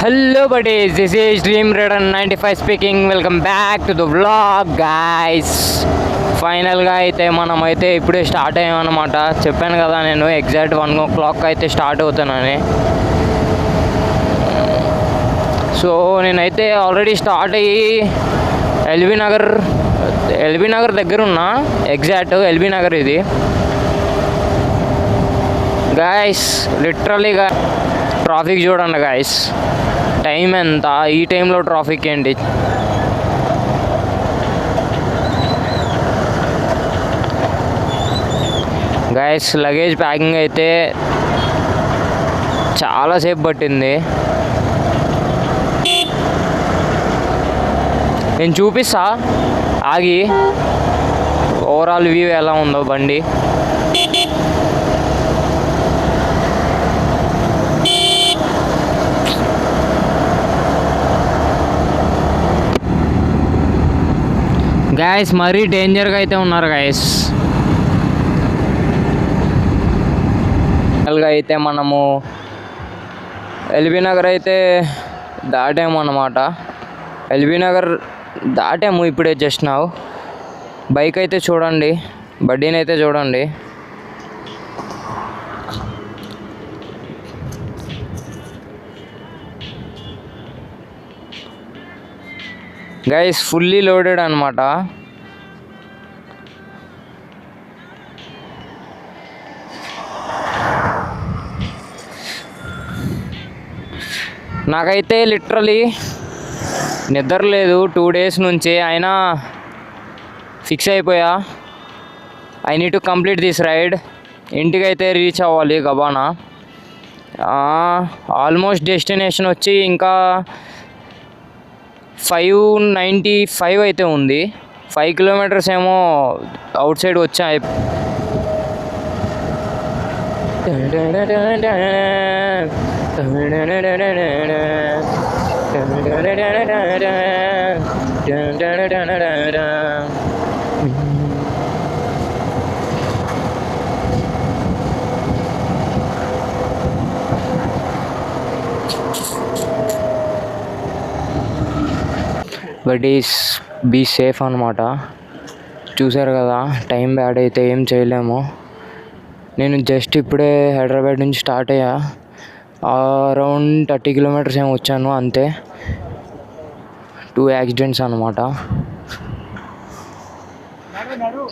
Hello buddies, this is Dream Raider 95 speaking. Welcome back to the vlog guys. ఫైనల్గా అయితే మనమైతే ఇప్పుడే start అయ్యామన్నమాట. చెప్పాను కదా నేను ఎగ్జాక్ట్ 1 o'clock అయితే స్టార్ట్ అవుతానని. సో నేనైతే ఆల్రెడీ స్టార్ట్ అయ్యి ఎల్బీ నగర్ దగ్గర ఉన్నా. ఎగ్జాక్ట్ ఎల్బీ నగర్ ఇది గాయస్. లిటరలీగా ట్రాఫిక్ చూడండి గాయస్, టైం ఎంత, ఈ టైంలో ట్రాఫిక్ ఏంటి. గాయస్ లగేజ్ ప్యాకింగ్ అయితే చాలాసేపు పట్టింది. నేను చూపిస్తా ఆగి ఓవరాల్ వ్యూ ఎలా ఉందో బండి. గాయస్ మరీ డేంజర్గా అయితే ఉన్నారు గాయస్. అయితే మనము ఎల్బీ నగర్ అయితే దాటాము అన్నమాట. ఎల్బీ నగర్ దాటాము ఇప్పుడే జస్ట్ నౌ. బైక్ అయితే చూడండి, బడ్డీని అయితే చూడండి. గైస్ ఫుల్లీ లోడెడ్ అనమాట. నాకైతే లిటరలీ నిద్ర లేదు 2 days నుంచి. అయినా ఫిక్స్ అయిపోయా, I need to complete this ride. ఇంటికైతే రీచ్ అవ్వాలి గబానా. ఆల్మోస్ట్ డెస్టినేషన్ వచ్చి ఇంకా 595 అయితే ఉంది. 5 kilometers ఏమో అవుట్ సైడ్ వచ్చాయి. బట్ ఈస్ బీ సేఫ్ అనమాట. చూసారు కదా, టైం బ్యాడ్ అయితే ఏం చేయలేము. నేను జస్ట్ ఇప్పుడే హైదరాబాద్ నుంచి స్టార్ట్ అయ్యా. అరౌండ్ 30 kilometers ఏమో వచ్చాను అంతే. 2 accidents అనమాట.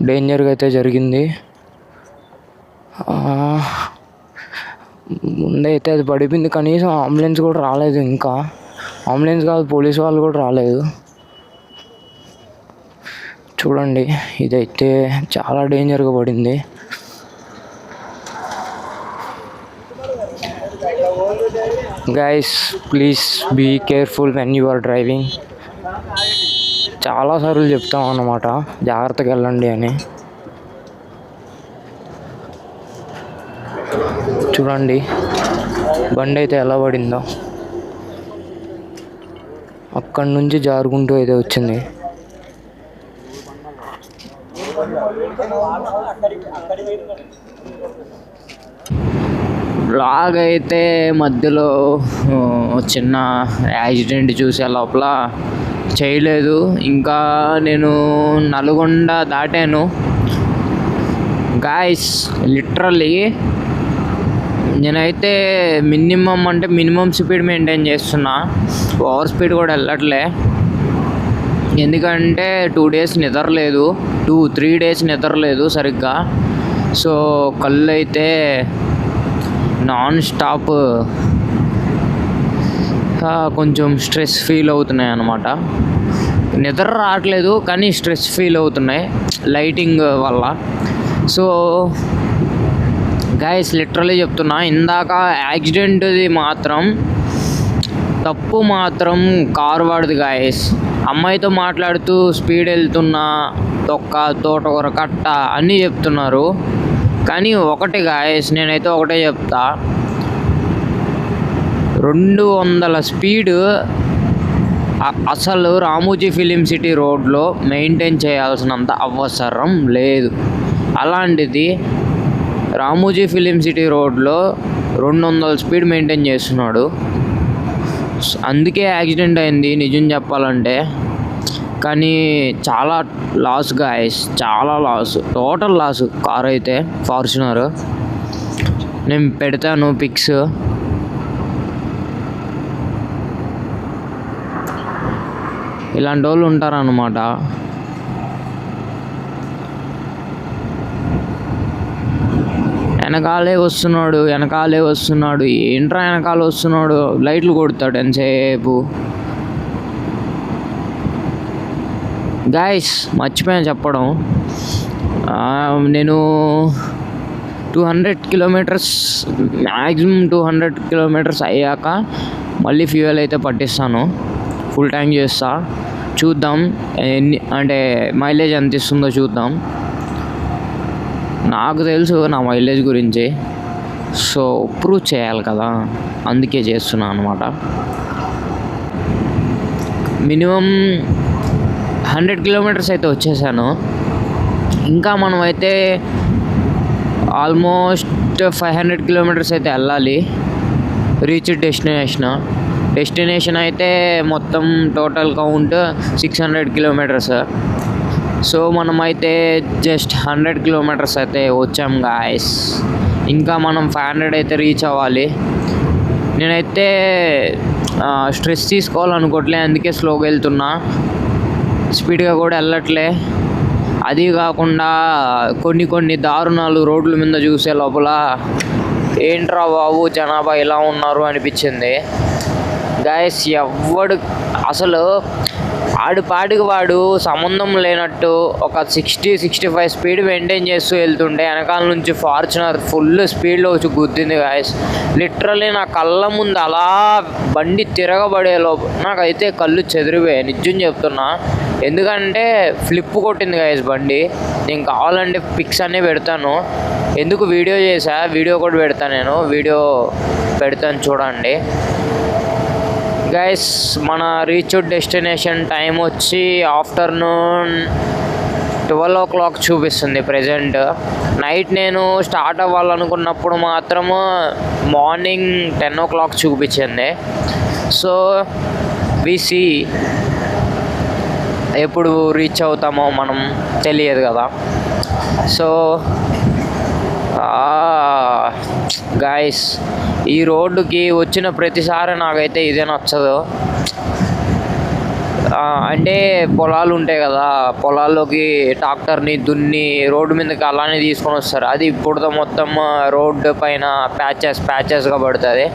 డేంజర్గా అయితే జరిగింది. ముందైతే అది పడిపోయింది, కనీసం అంబులెన్స్ కూడా రాలేదు. ఇంకా అంబులెన్స్ కాదు, పోలీసు వాళ్ళు కూడా రాలేదు. చూడండి, ఇదైతే చాలా డేంజర్గా పడింది. Guys please be careful when you are driving. చాలాసార్లు చెప్తాం అన్నమాట, జాగ్రత్తగా వెళ్ళండి అని. చూడండి బండి అయితే ఎలా పడిందో. అక్కడి నుంచి జారుకుంటూ అయితే వచ్చింది. బ్లాగ్ అయితే మధ్యలో చిన్న యాక్సిడెంట్ చూసే లోపల చేయలేదు. ఇంకా నేను నల్గొండ దాటాను గాయస్. లిటరల్లీ నేనైతే మినిమం స్పీడ్ మెయింటైన్ చేస్తున్నా. ఓవర్ స్పీడ్ కూడా వెళ్ళట్లే. ఎందుకంటే 2 days నిద్రలేదు, 2-3 days నిద్రలేదు సరిగ్గా. సో కళ్ళు అయితే నాన్ స్టాప్ కొంచెం స్ట్రెస్ ఫీల్ అవుతున్నాయి అన్నమాట. నిద్ర రావట్లేదు కానీ స్ట్రెస్ ఫీల్ అవుతున్నాయి లైటింగ్ వల్ల. సో గైస్ లిటరలీ చెప్తున్నా, ఇందాక యాక్సిడెంట్ది మాత్రం తప్పు మాత్రం కారు వాడిది గాయస్. అమ్మాయితో మాట్లాడుతూ స్పీడ్ వెళ్తున్నా, తోటకూర కట్ట అన్నీ చెప్తున్నారు. కానీ ఒకటి గాయస్, నేనైతే ఒకటే చెప్తా, 200 స్పీడ్ అసలు రామోజీ ఫిలిం సిటీ రోడ్లో మెయింటైన్ చేయాల్సినంత అవసరం లేదు. అలాంటిది రామోజీ ఫిలిం సిటీ రోడ్లో 200 స్పీడ్ మెయింటైన్ చేస్తున్నాడు. అందుకే యాక్సిడెంట్ అయింది నిజం చెప్పాలంటే. కానీ చాలా లాస్ గాయస్, చాలా లాస్, టోటల్ లాస్. కార్ అయితే ఫార్చునర్. నేను పెడతాను పిక్స్. ఇలాంటి వాళ్ళు ఉంటారన్నమాట. వెనకాలే వస్తున్నాడు. ఏంట్రా వెనకాల వస్తున్నాడు, లైట్లు కొడతాడు ఎంతసేపు. గాయస్ మర్చిపోయాను చెప్పడం, నేను 200 కిలోమీటర్స్ మ్యాక్సిమం 200 కిలోమీటర్స్ అయ్యాక మళ్ళీ ఫ్యూయల్ అయితే పట్టిస్తాను, ఫుల్ ట్యాంక్ చేస్తా. చూద్దాం అంటే మైలేజ్ ఎంత ఇస్తుందో చూద్దాం. నాకు తెలుసు నా మైలేజ్ గురించి, సో ప్రూవ్ చేయాలి కదా, అందుకే చేస్తున్నాను అనమాట. మినిమం 100 కిలోమీటర్స్ అయితే వచ్చేసాను. ఇంకా మనమైతే ఆల్మోస్ట్ 500 కిలోమీటర్స్ అయితే వెళ్ళాలి రీచ్ డెస్టినేషన్ అయితే మొత్తం టోటల్ కౌంట్ 600 కిలోమీటర్స్. సో మనమైతే జస్ట్ 100 కిలోమీటర్స్ అయితే వచ్చాం గాయస్. ఇంకా మనం 500 అయితే రీచ్ అవ్వాలి. నేనైతే స్ట్రెస్ తీసుకోవాలనుకోవట్లే, అందుకే స్లోగా వెళ్తున్నా, స్పీడ్గా కూడా వెళ్ళట్లే. అది కాకుండా కొన్ని దారుణాలు రోడ్ల మీద చూసే లోపల ఏంట్రా బాబు జనాభా ఇలా ఉన్నారు అనిపించింది గాయస్. ఎవడు అసలు ఆడిపాటికి వాడు సంబంధం లేనట్టు ఒక 60-65 స్పీడ్ మెయింటైన్ చేస్తూ వెళ్తుంటే వెనకాల నుంచి ఫార్చునర్ ఫుల్ స్పీడ్లో వచ్చి గుద్దింది గాయస్. లిటరల్లీ నా కళ్ళ ముందు అలా బండి తిరగబడేలోపు నాకైతే కళ్ళు చెదిరిపోయాయి, నిజం చెప్తున్నా. ఎందుకంటే ఫ్లిప్ కొట్టింది గాయస్ బండి. నేను కావాలంటే పిక్స్ అన్నీ పెడతాను, ఎందుకు వీడియో చేసా, వీడియో కూడా పెడతాను, నేను వీడియో పెడతాను చూడండి గైస్. మన రీచ్ డెస్టినేషన్ టైం వచ్చి ఆఫ్టర్నూన్ 12 o'clock చూపిస్తుంది ప్రెజెంట్. నైట్ నేను స్టార్ట్ అవ్వాలనుకున్నప్పుడు మాత్రము మార్నింగ్ 10 o'clock చూపించింది. సో విసి ఎప్పుడు రీచ్ అవుతామో మనం తెలియదు కదా. సో గాయస్ ఈ రోడ్డుకి వచ్చిన ప్రతిసారి నాకైతే ఇదే నచ్చదు. అంటే పొలాలు ఉంటాయి కదా, పొలాల్లోకి ట్రాక్టర్ని దున్ని రోడ్డు మీదకి అలానే తీసుకొని వస్తారు. అది ఇప్పుడు మొత్తం రోడ్డు పైన ప్యాచెస్గా పడుతుంది.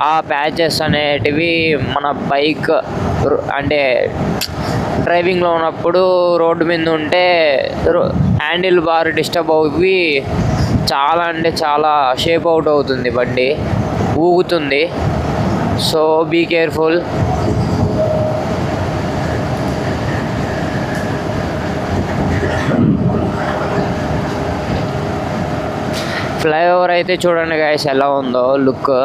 ఆ ప్యాచెస్ అనేటివి మన బైక్ అంటే డ్రైవింగ్లో ఉన్నప్పుడు రోడ్డు మీద ఉంటే హ్యాండిల్ బార్ డిస్టర్బ్ అవి చాలా అంటే చాలా షేప్ అవుట్ అవుతుంది, బండి ఊగుతుంది. So be careful. ఫ్లైఓవర్ అయితే చూడండి గాయస్ ఎలా ఉందో లుక్,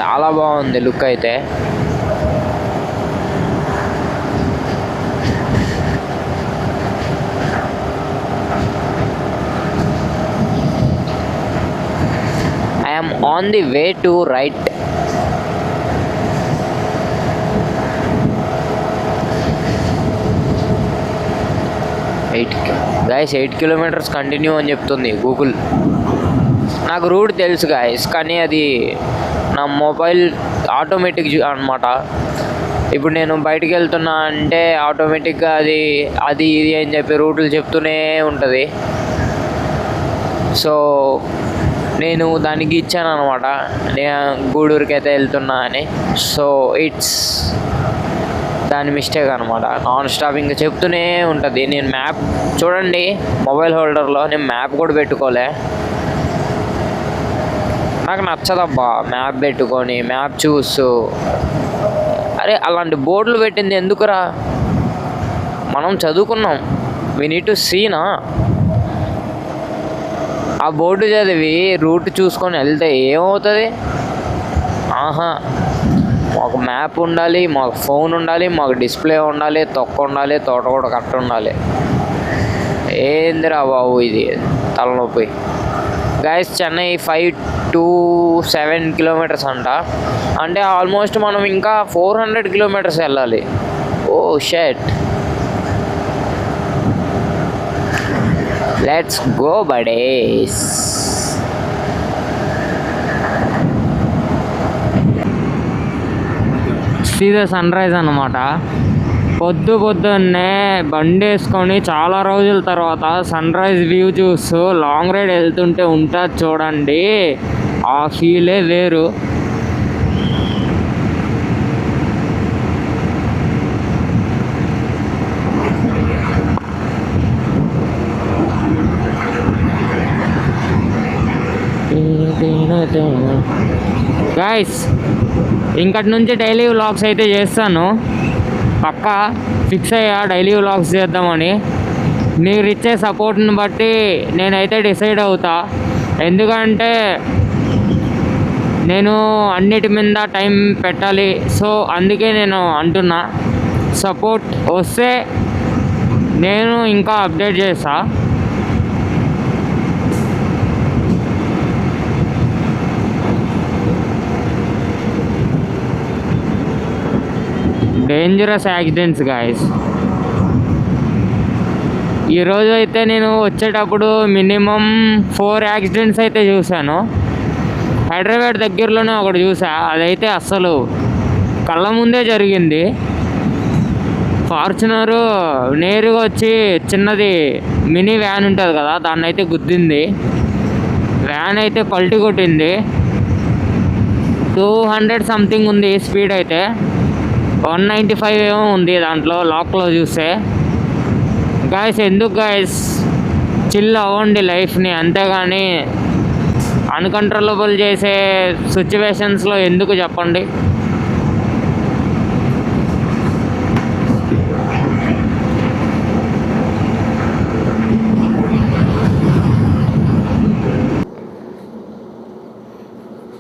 చాలా బాగుంది లుక్ అయితే. I am on the way to right. Guys 8 kilometers continue అని చెప్తుంది గూగుల్. నాకు రూట్ తెలుసు గాయస్, కానీ అది నా మొబైల్ ఆటోమేటిక్ అనమాట. ఇప్పుడు నేను బయటికి వెళ్తున్నా అంటే ఆటోమేటిక్గా అది ఇది అని చెప్పి రూట్లు చెప్తూనే ఉంటుంది. సో నేను దానికి ఇచ్చాను అనమాట, నేను గూడూరుకి అయితే వెళ్తున్నా అని. సో ఇట్స్ దాని మిస్టేక్ అనమాట. నాన్ స్టాప్ ఇంకా చెప్తూనే ఉంటుంది. నేను మ్యాప్ చూడండి మొబైల్ హోల్డర్లో, నేను మ్యాప్ కూడా పెట్టుకోలే. నాకు నచ్చదబ్బా మ్యాప్ పెట్టుకొని మ్యాప్ చూస్తూ. అరే అలాంటి బోర్డులు పెట్టింది ఎందుకురా, మనం చదువుకున్నాం, వి నీడ్ టు సీనా. ఆ బోర్డు చదివి రూట్ చూసుకొని వెళ్తే ఏమవుతుంది? మాకు మ్యాప్ ఉండాలి, మాకు ఫోన్ ఉండాలి, మాకు డిస్ప్లే ఉండాలి, తొక్క ఉండాలి, తోట కూడా కట్ట ఉండాలి. ఏందిరా బాబు ఇది తలనొప్పి. గైస్ చెన్నై 5 to 7 కిలోమీటర్స్ అంట, అంటే ఆల్మోస్ట్ మనం ఇంకా 400 కిలోమీటర్స్ వెళ్ళాలి. ఓ షెట్, లెట్స్ గో బడేస్. సీదా సన్ రైజ్ అన్నమాట. పొద్దున్నే బండి వేసుకొని చాలా రోజుల తర్వాత సన్ రైజ్ వ్యూ చూస్తూ లాంగ్ రైడ్ వెళ్తుంటే ఉంటుంది చూడండి, ఆ ఫీలే వేరు. గైస్ ఇంకటి నుంచి డైలీ వ్లాగ్స్ అయితే చేస్తాను, పక్కా ఫిక్స్ అయ్యా డైలీ వ్లాగ్స్ చేద్దామని. మీరు ఇచ్చే సపోర్ట్ని బట్టి నేనైతే డిసైడ్ అవుతా, ఎందుకంటే నేను అన్నిటి మీద టైం పెట్టాలి. సో అందుకే నేను అంటున్నా, సపోర్ట్ వస్తే నేను ఇంకా అప్డేట్ చేస్తా. Dangerous accidents guys. ఈరోజు అయితే నేను వచ్చేటప్పుడు మినిమం 4 యాక్సిడెంట్స్ అయితే చూశాను. హైదరాబాద్ దగ్గరలోనే ఒకటి చూసా, అదైతే అస్సలు కళ్ళ ముందే జరిగింది. ఫార్చునరు నేరుగా వచ్చి చిన్నది మినీ వ్యాన్ ఉంటుంది కదా, దాన్ని అయితే గుద్దింది. వ్యాన్ అయితే పల్టీ కొట్టింది. 200 సంథింగ్ ఉంది స్పీడ్, అయితే 195 ఏమో ఉంది దాంట్లో లాక్లో చూస్తే. గాయస్ ఎందుకు గాయస్, చిల్ అవ్వండి లైఫ్ని, అంతేగాని అన్కంట్రోలబుల్ చేసే సిచ్యువేషన్స్లో ఎందుకు చెప్పండి.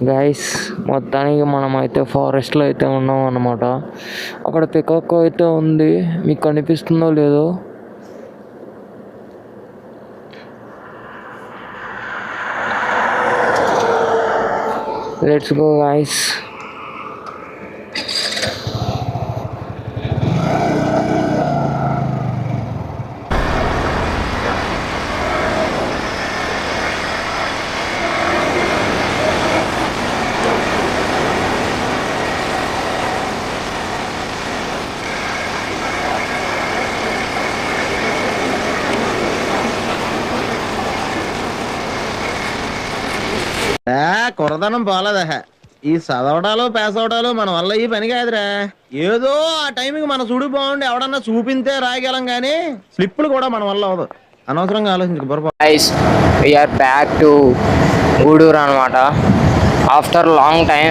గైస్ మొత్తానికి మనమైతే ఫారెస్ట్లో అయితే ఉన్నాం అన్నమాట. అక్కడ పికాక్ అయితే ఉంది, మీకు కనిపిస్తుందో లేదో. Let's go guys. కురదనం పోలేదా, ఈ చదవడాలు పాస్ అవడాలు మన వల్ల ఈ పని కాదురా. ఏదో ఆ టైంకి మన చూడు బాగుండి ఎవడన్నా చూపింతే రాయగలం గానీ స్లిప్పులు కూడా మన వల్ల అవదు. అనవసరంగా ఆలోచించుకో పొరపాటు. వీఆర్ బ్యాక్ టు గూడూరు అనమాట. After long time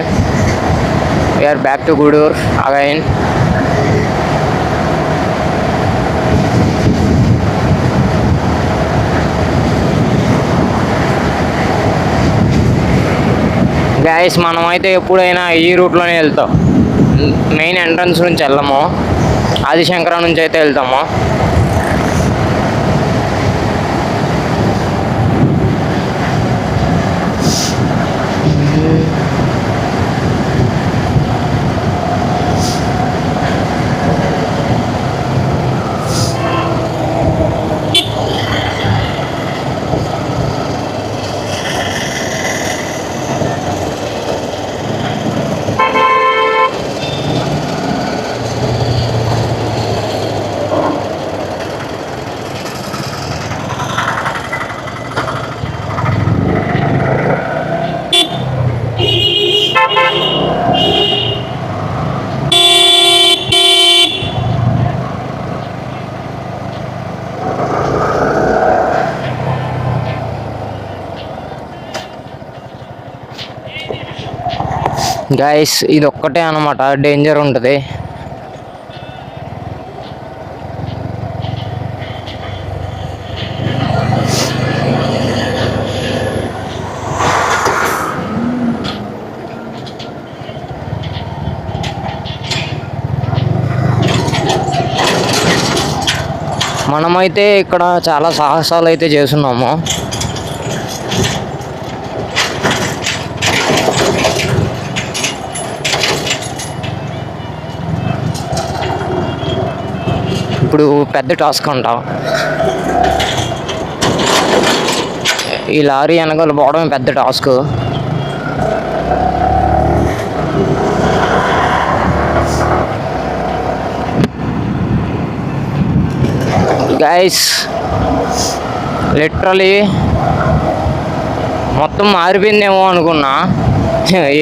we are back to Gudur again. Guys మనమైతే ఎప్పుడైనా ఈ రూట్లోనే వెళ్తాం, మెయిన్ ఎంట్రన్స్ నుంచి వెళ్ళము, ఆదిశంకర నుంచి అయితే వెళ్తాము. గైస్ ఇది ఒక్కటే అన్నమాట డేంజర్ ఉంటుంది. మనమైతే ఇక్కడ చాలా సాహసాలు అయితే చేస్తున్నాము. ఇప్పుడు పెద్ద టాస్క్ అంటాం. ఈ లారీ వెనకాల పోవడం పెద్ద టాస్క్. గైస్ లిటరలీ మొత్తం మారిపోయిందేమో అనుకున్నా,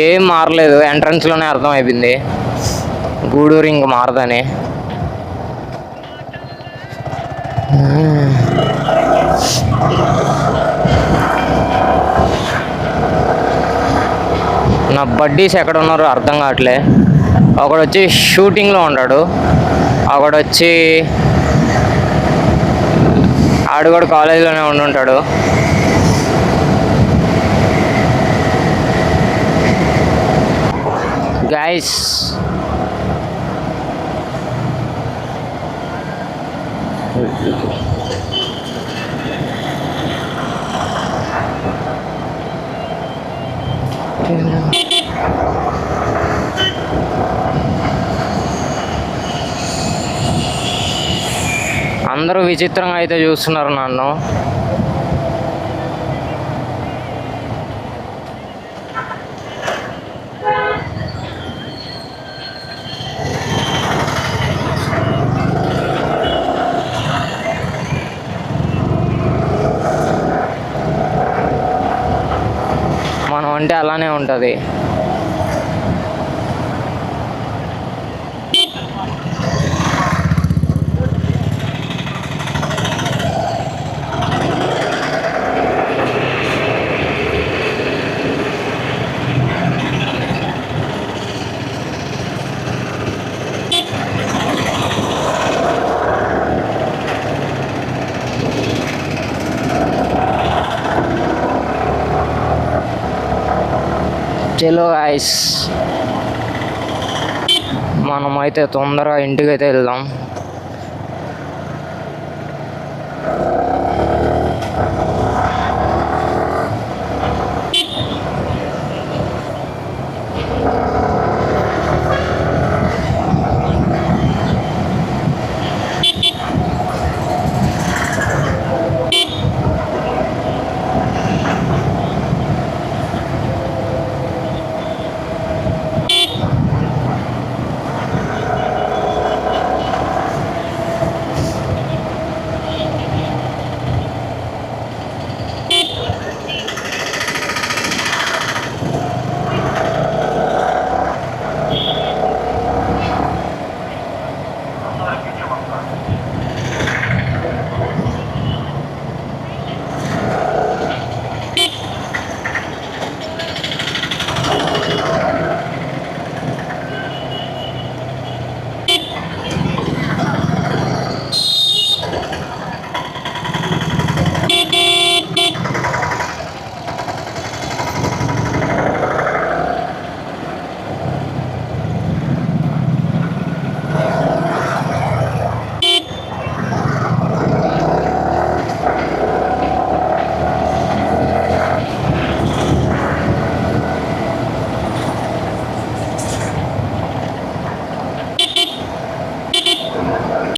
ఏం మారలేదు. ఎంట్రన్స్లోనే అర్థమైపోయింది గూడూరు ఇంక మారదని. నా బడ్డీస్ ఎక్కడ ఉన్నారో అర్థం కావట్లే. ఒకడు వచ్చి షూటింగ్లో ఉన్నాడు, ఒకడు వచ్చి ఆడు కూడా కాలేజీలోనే ఉండుంటాడు. గైస్ అందరూ విచిత్రంగా అయితే చూస్తున్నారు నన్ను. మనం అంటే అలానే ఉంటుంది. చలో గైస్, మనమైతే తొందరగా ఇంటికి అయితే వెళ్దాం.